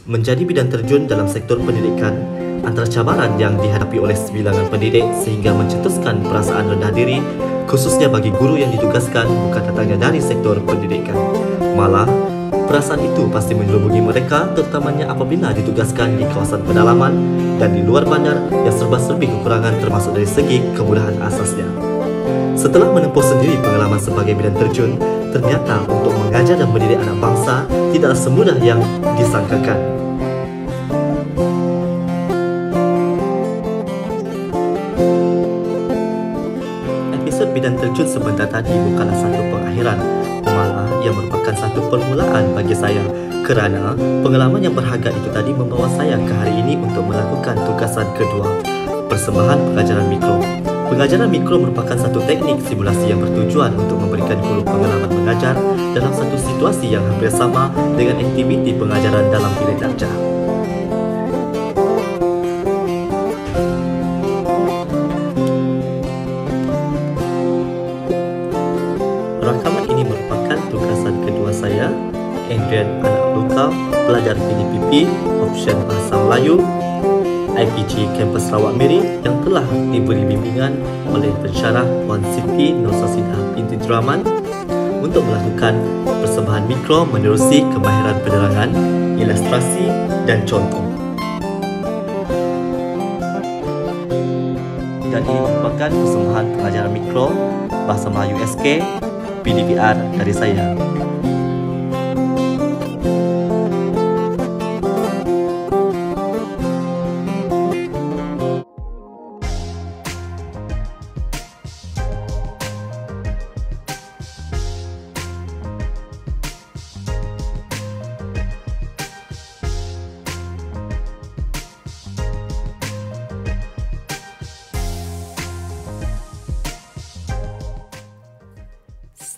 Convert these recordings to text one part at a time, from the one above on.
Menjadi bidang terjun dalam sektor pendidikan antara cabaran yang dihadapi oleh sebilangan pendidik sehingga mencetuskan perasaan rendah diri, khususnya bagi guru yang ditugaskan bukan datangnya dari sektor pendidikan. Malah, perasaan itu pasti menyelubungi mereka, terutamanya apabila ditugaskan di kawasan pedalaman dan di luar bandar yang serba-serbi kekurangan termasuk dari segi kemudahan asasnya. Setelah menempuh sendiri pengalaman sebagai bidang terjun, ternyata untuk mengajar dan mendidik anak bangsa tidaklah semudah yang disangkakan. Episod bidang terjun sebentar tadi bukanlah satu pengakhiran, malah ia merupakan satu permulaan bagi saya kerana pengalaman yang berharga itu tadi membawa saya ke hari ini untuk melakukan tugasan kedua, persembahan pengajaran mikro. Pengajaran mikro merupakan satu teknik simulasi yang bertujuan untuk memberikan guru pengalaman mengajar dalam satu situasi yang hampir sama dengan aktiviti pengajaran dalam bilik darjah. Rakaman ini merupakan tugasan kedua saya, Adrian Anak Luka, pelajar PDPP, option Bahasa Melayu, IPG Kampus Sarawak Miri yang telah diberi bimbingan oleh pensyarah Puan Siti Norsasidah binti Draman untuk melakukan persembahan mikro menerusi kemahiran penerangan, ilustrasi dan contoh. Dan ini merupakan persembahan pengajaran mikro Bahasa Melayu SK PDPR dari saya.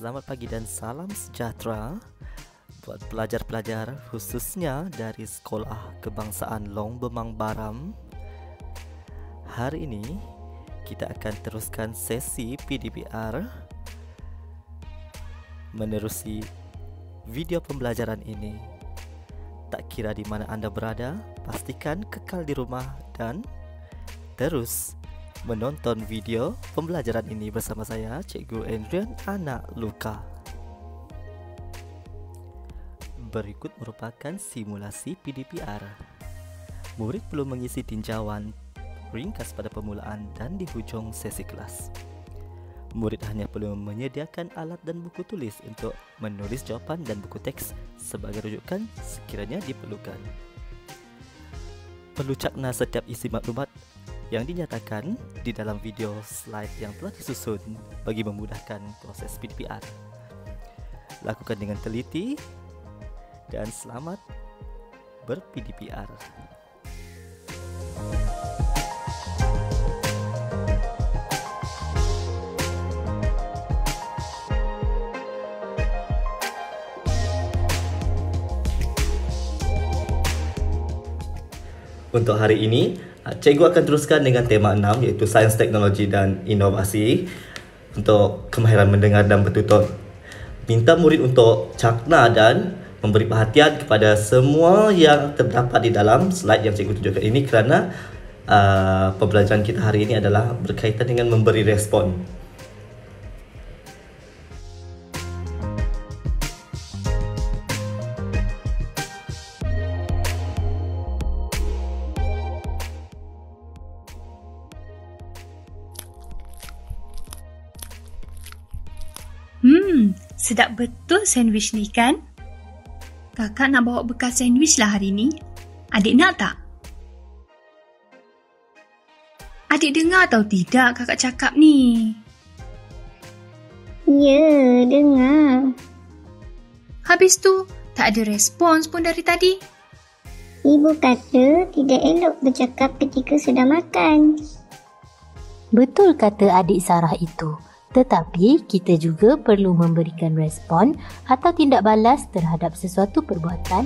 Selamat pagi dan salam sejahtera buat pelajar-pelajar khususnya dari Sekolah Kebangsaan Long Bemang Baram. Hari ini kita akan teruskan sesi PDPR menerusi video pembelajaran ini. Tak kira di mana anda berada, pastikan kekal di rumah dan terus menonton video pembelajaran ini bersama saya, Cikgu Adrian Anak Luka. Berikut merupakan simulasi PDPR. Murid perlu mengisi tinjauan ringkas pada permulaan dan di hujung sesi kelas. Murid hanya perlu menyediakan alat dan buku tulis untuk menulis jawapan dan buku teks sebagai rujukan sekiranya diperlukan. Perlu cakna setiap isi maklumat yang dinyatakan di dalam video slide yang telah disusun bagi memudahkan proses PDPR. Lakukan dengan teliti dan selamat ber-PDPR. Untuk hari ini, Cikgu akan teruskan dengan tema 6 iaitu Sains, Teknologi dan Inovasi untuk kemahiran mendengar dan bertutur. Minta murid untuk cakna dan memberi perhatian kepada semua yang terdapat di dalam slide yang cikgu tunjukkan ini kerana pembelajaran kita hari ini adalah berkaitan dengan memberi respon. Sedap betul sandwich ni kan? Kakak nak bawa bekal sandwich lah hari ni. Adik nak tak? Adik dengar atau tidak kakak cakap ni? Ya, dengar. Habis tu, tak ada respons pun dari tadi. Ibu kata tidak elok bercakap ketika sedang makan. Betul kata adik Sarah itu. Tetapi kita juga perlu memberikan respon atau tindak balas terhadap sesuatu perbuatan.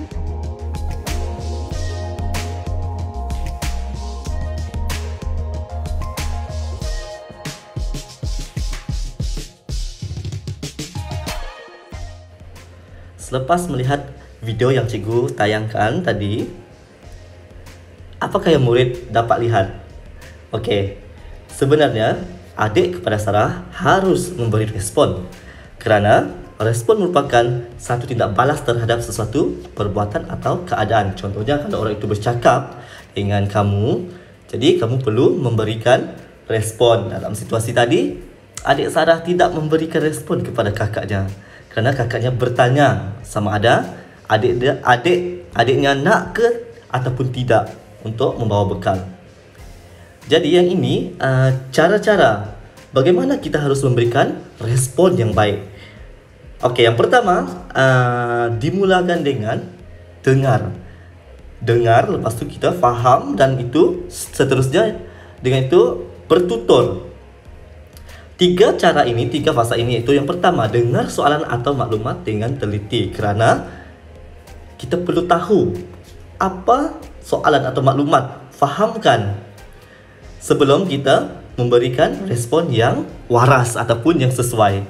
Selepas melihat video yang cikgu tayangkan tadi, Apakah yang murid dapat lihat? Okey, sebenarnya adik kepada Sarah harus memberi respon kerana respon merupakan satu tindak balas terhadap sesuatu perbuatan atau keadaan. Contohnya kalau orang itu bercakap dengan kamu, jadi kamu perlu memberikan respon. Dalam situasi tadi, adik Sarah tidak memberikan respon kepada kakaknya kerana kakaknya bertanya sama ada adiknya nak ke ataupun tidak untuk membawa bekal. Jadi yang ini cara-cara bagaimana kita harus memberikan respon yang baik. Okey, yang pertama dimulakan dengan dengar. Dengar, lepas tu kita faham dan itu seterusnya dengan itu bertutur. Tiga cara ini, tiga fasa ini iaitu yang pertama, dengar soalan atau maklumat dengan teliti kerana kita perlu tahu apa soalan atau maklumat, fahamkan sebelum kita memberikan respon yang waras ataupun yang sesuai.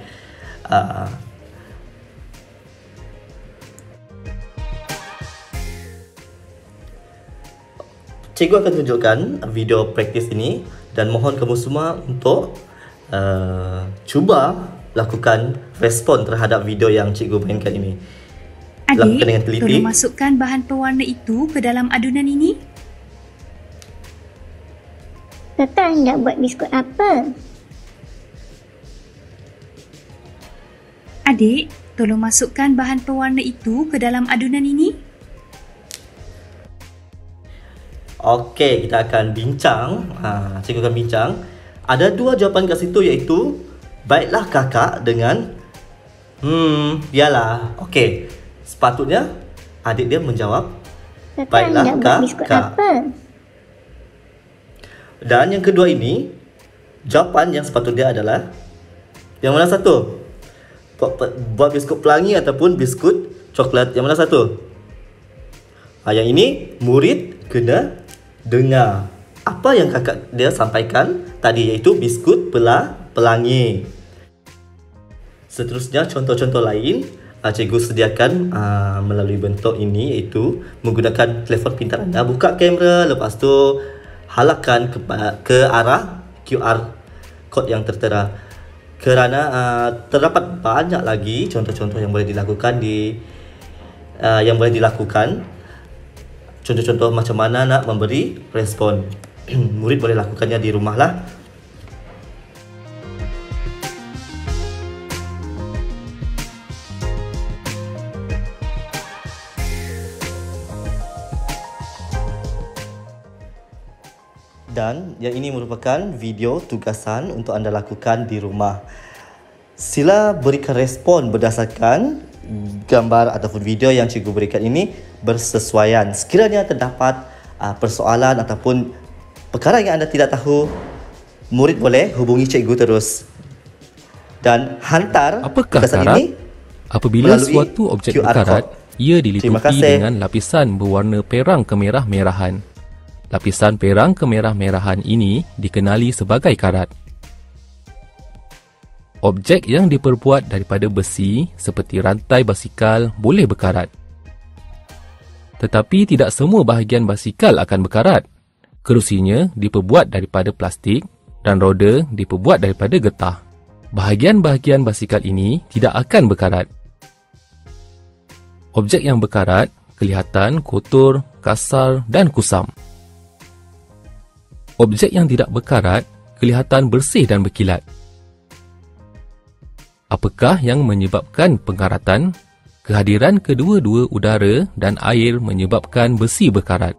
Cikgu akan tunjukkan video praktis ini dan mohon kamu semua untuk cuba lakukan respon terhadap video yang cikgu mainkan ini. Lakukan dengan Adik, teliti. tolong masukkan bahan pewarna itu ke dalam adunan ini. Kakak hendak buat biskut apa? Adik, tolong masukkan bahan pewarna itu ke dalam adunan ini. Okey, kita akan bincang. Cikgu akan bincang. Ada dua jawapan kat situ iaitu baiklah kakak dengan biarlah. Okey, sepatutnya adik dia menjawab Kakak baiklah hendak buat biskut kakak. apa? Dan yang kedua ini, jawapan yang sepatutnya adalah yang mana satu? Buat biskut pelangi ataupun biskut coklat, yang mana satu? Yang ini murid kena dengar apa yang kakak dia sampaikan tadi iaitu biskut pelangi. Seterusnya contoh-contoh lain cikgu sediakan melalui bentuk ini iaitu menggunakan telefon pintar anda, buka kamera, lepas tu halakan ke arah QR code yang tertera kerana terdapat banyak lagi contoh-contoh yang boleh dilakukan contoh-contoh macam mana nak memberi respon. Murid boleh lakukannya di rumah lah. Dan yang ini merupakan video tugasan untuk anda lakukan di rumah. Sila berikan respon berdasarkan gambar ataupun video yang cikgu berikan ini bersesuaian. Sekiranya terdapat persoalan ataupun perkara yang anda tidak tahu, murid boleh hubungi cikgu terus dan hantar tugasan ini apabila melalui suatu objek QR berkarat, code. ia Terima diliputi kasih. dengan lapisan berwarna perang kemerah-merahan. Lapisan perang kemerah-merahan ini dikenali sebagai karat. Objek yang diperbuat daripada besi seperti rantai basikal boleh berkarat. Tetapi tidak semua bahagian basikal akan berkarat. Kerusinya diperbuat daripada plastik dan roda diperbuat daripada getah. Bahagian-bahagian basikal ini tidak akan berkarat. Objek yang berkarat kelihatan kotor, kasar dan kusam. Objek yang tidak berkarat kelihatan bersih dan berkilat. Apakah yang menyebabkan pengaratan? Kehadiran kedua-dua udara dan air menyebabkan besi berkarat.